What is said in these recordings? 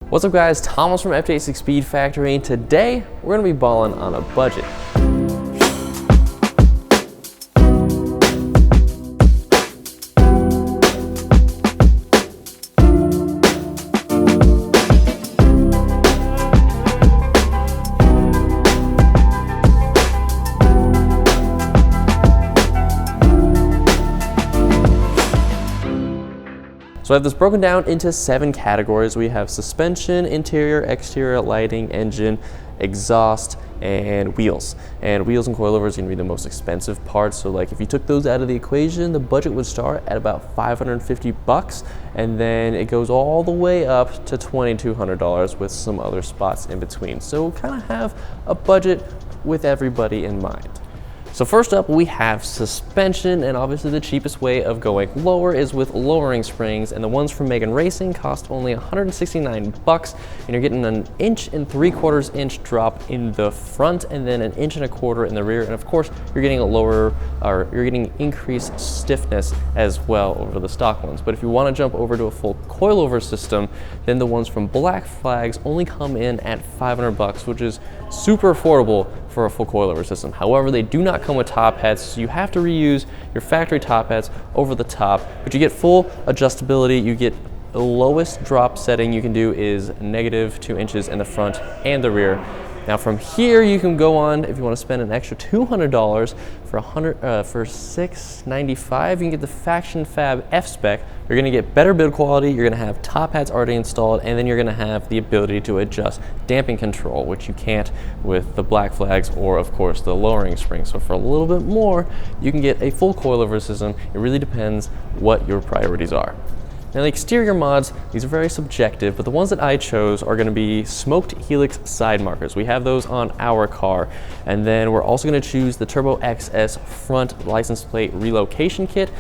What's up guys, Thomas from F86 Speed Factory, and today we're going to be balling on a budget. So I have this broken down into 7 categories. We have suspension, interior, exterior, lighting, engine, exhaust, and wheels. And wheels and coilovers are gonna be the most expensive parts. So like if you took those out of the equation, the budget would start at about $550, and then it goes all the way up to $2,200 with some other spots in between. So kind of have a budget with everybody in mind. So first up, we have suspension, and obviously the cheapest way of going lower is with lowering springs, and the ones from Megan Racing cost only $169, and you're getting an 1 3/4 inch drop in the front, and then an 1 1/4 in the rear, and of course you're getting you're getting increased stiffness as well over the stock ones. But if you want to jump over to a full coilover system, then the ones from Black Flags only come in at $500, which is super affordable for a full coilover system. However, they do not come with top hats, so you have to reuse your factory top hats over the top, but you get full adjustability. You get the lowest drop setting you can do is -2 inches in the front and the rear. Now from here you can go on, if you want to spend an extra $200 for $695, you can get the Faction Fab F-Spec. You're going to get better build quality, you're going to have top hats already installed, and then you're going to have the ability to adjust damping control, which you can't with the Black Flags or of course the lowering spring. So for a little bit more, you can get a full coilover system. It really depends what your priorities are. Now the exterior mods, these are very subjective, but the ones that I chose are going to be smoked helix side markers. We have those on our car, and then we're also going to choose the Turbo XS front license plate relocation kit.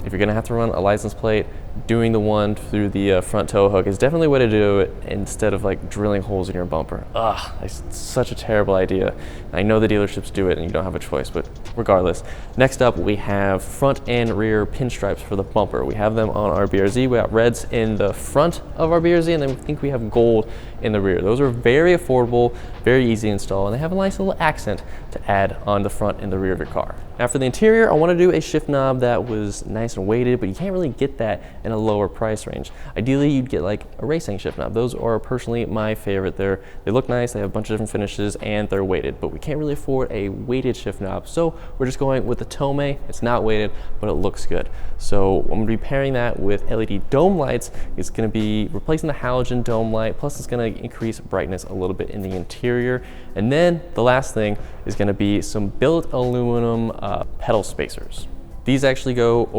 If you're going to have to run a license plate, doing the one through the front tow hook is definitely the way to do it instead of like drilling holes in your bumper. Ugh, it's such a terrible idea. I know the dealerships do it and you don't have a choice, but regardless. Next up, we have front and rear pinstripes for the bumper. We have them on our BRZ. We got reds in the front of our BRZ, and then we think we have gold in the rear. Those are very affordable, very easy to install, and they have a nice little accent to add on the front and the rear of your car. Now for the interior, I want to do a shift knob that was nice and weighted, but you can't really get that in a lower price range. Ideally, you'd get like a racing shift knob. Those are personally my favorite. They look nice, they have a bunch of different finishes, and they're weighted, but we can't really afford a weighted shift knob, so we're just going with the Tomei. It's not weighted, but it looks good. So I'm going to be pairing that with LED dome lights. It's going to be replacing the halogen dome light, plus it's going to increase brightness a little bit in the interior. And then the last thing is going to be some billet aluminum pedal spacers. These actually go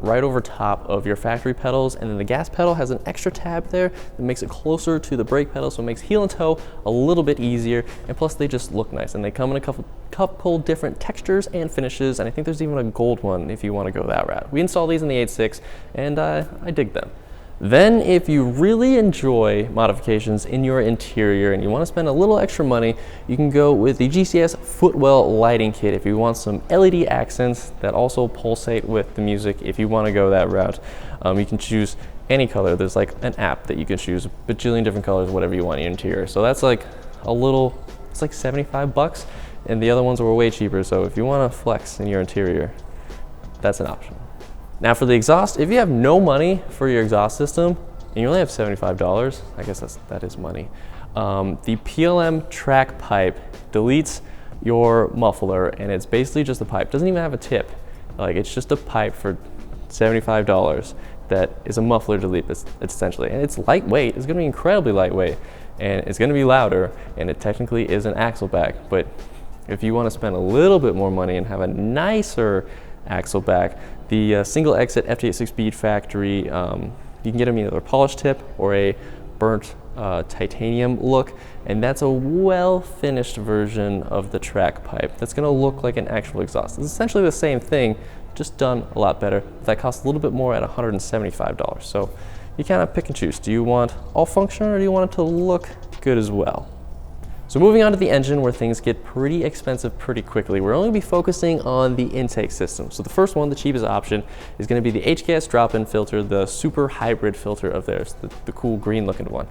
right over top of your factory pedals, and then the gas pedal has an extra tab there that makes it closer to the brake pedal, so it makes heel and toe a little bit easier, and plus they just look nice, and they come in a couple different textures and finishes, and I think there's even a gold one if you want to go that route. We installed these in the 8.6, and I dig them. Then if you really enjoy modifications in your interior and you want to spend a little extra money, you can go with the GCS Footwell lighting kit if you want some LED accents that also pulsate with the music. If you want to go that route, you can choose any color. There's like an app that you can choose a bajillion different colors, whatever you want in your interior. So that's like it's like $75, and the other ones were way cheaper. So if you want to flex in your interior, that's an option. Now for the exhaust, if you have no money for your exhaust system and you only have $75, I guess that is money. The PLM track pipe deletes your muffler, and it's basically just a pipe. It doesn't even have a tip. Like, it's just a pipe for $75 that is a muffler delete, essentially. And it's lightweight. It's going to be incredibly lightweight, and it's going to be louder, and it technically is an axle back. But if you want to spend a little bit more money and have a nicer axle back, the single exit F86 Speed Factory, you can get them either a polished tip or a burnt titanium look, and that's a well finished version of the track pipe that's going to look like an actual exhaust. It's essentially the same thing, just done a lot better. That costs a little bit more at $175. So you kind of pick and choose. Do you want all function, or do you want it to look good as well? So moving on to the engine, where things get pretty expensive pretty quickly. We're only going to be focusing on the intake system. So the first one, the cheapest option, is going to be the HKS drop-in filter, the super hybrid filter of theirs, the cool green looking one.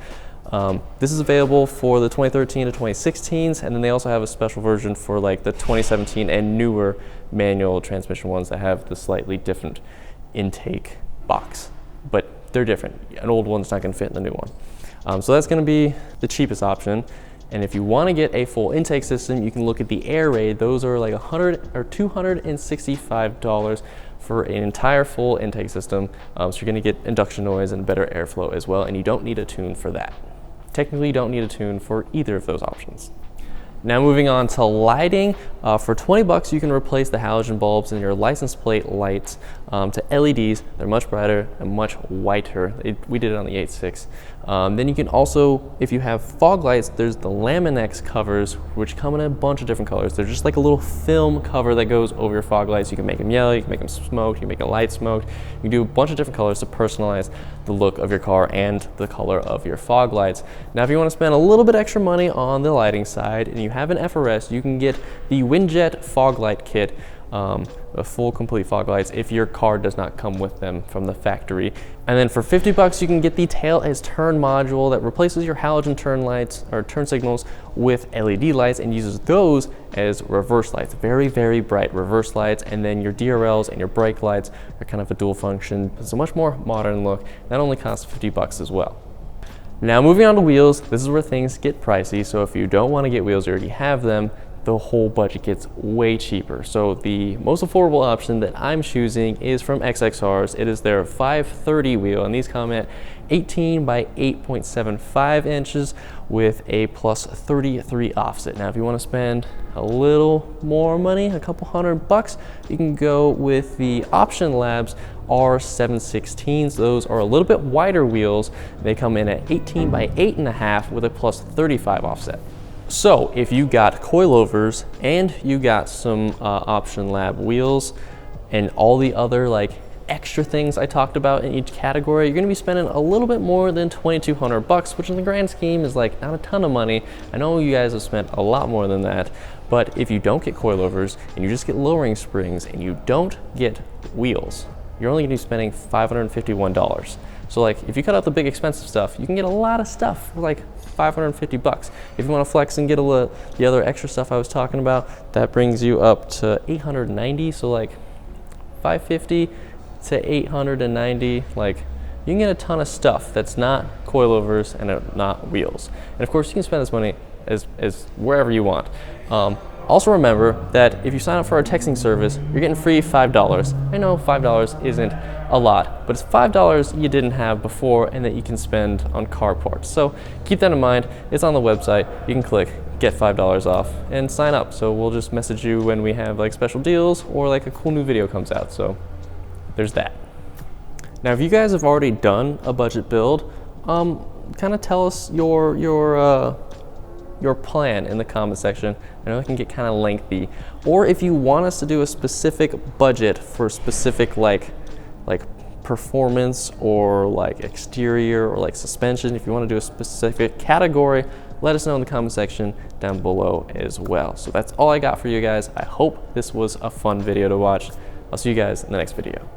This is available for the 2013 to 2016s, and then they also have a special version for like the 2017 and newer manual transmission ones that have the slightly different intake box, but they're different. An old one's not going to fit in the new one. So that's going to be the cheapest option. And if you want to get a full intake system, you can look at the Air Raid. Those are like $265 for an entire full intake system. So you're going to get induction noise and better airflow as well, and you don't need a tune for that. Technically, you don't need a tune for either of those options. Now moving on to lighting, for 20 bucks you can replace the halogen bulbs in your license plate lights to LEDs. They're much brighter and much whiter. We did it on the 8.6. Then you can also, if you have fog lights, there's the Laminex covers, which come in a bunch of different colors. They're just like a little film cover that goes over your fog lights. You can make them yellow, you can make them smoked, you can make a light smoked. You can do a bunch of different colors to personalize the look of your car and the color of your fog lights. Now if you want to spend a little bit extra money on the lighting side and you have an FRS, you can get the Windjet fog light kit, a full complete fog lights if your car does not come with them from the factory. And then for 50 bucks you can get the tail as turn module that replaces your halogen turn lights or turn signals with LED lights and uses those as reverse lights. Very, very bright reverse lights. And then your DRLs and your brake lights are kind of a dual function. It's a much more modern look. That only costs 50 bucks as well. Now moving on to wheels, this is where things get pricey. So if you don't want to get wheels, you already have them, the whole budget gets way cheaper. So the most affordable option that I'm choosing is from XXRs. It is their 530 wheel, and these come at 18 by 8.75 inches with a plus 33 offset. Now if you want to spend a little more money, a couple $100, you can go with the Option Labs R716s. Those are a little bit wider wheels. They come in at 18 by 8.5 with a plus 35 offset. So if you got coilovers and you got some Option Lab wheels and all the other like extra things I talked about in each category, you're gonna be spending a little bit more than 2,200 bucks, which in the grand scheme is like not a ton of money. I know you guys have spent a lot more than that, but if you don't get coilovers and you just get lowering springs and you don't get wheels, you're only gonna be spending $551. So like if you cut out the big expensive stuff, you can get a lot of stuff for like 550 bucks. If you want to flex and get the other extra stuff I was talking about, that brings you up to 890. So like 550 to 890, like you can get a ton of stuff that's not coilovers and not wheels. And of course you can spend this money as wherever you want. Also remember that if you sign up for our texting service, you're getting free $5. I know $5 isn't a lot, but it's $5 you didn't have before and that you can spend on car parts. So keep that in mind. It's on the website. You can click get $5 off and sign up. So we'll just message you when we have like special deals or like a cool new video comes out. So there's that. Now, if you guys have already done a budget build, kind of tell us your plan in the comment section. I know it can get kind of lengthy. Or if you want us to do a specific budget for specific like performance or like exterior or like suspension, if you want to do a specific category, let us know in the comment section down below as well. So that's all I got for you guys. I hope this was a fun video to watch. I'll see you guys in the next video.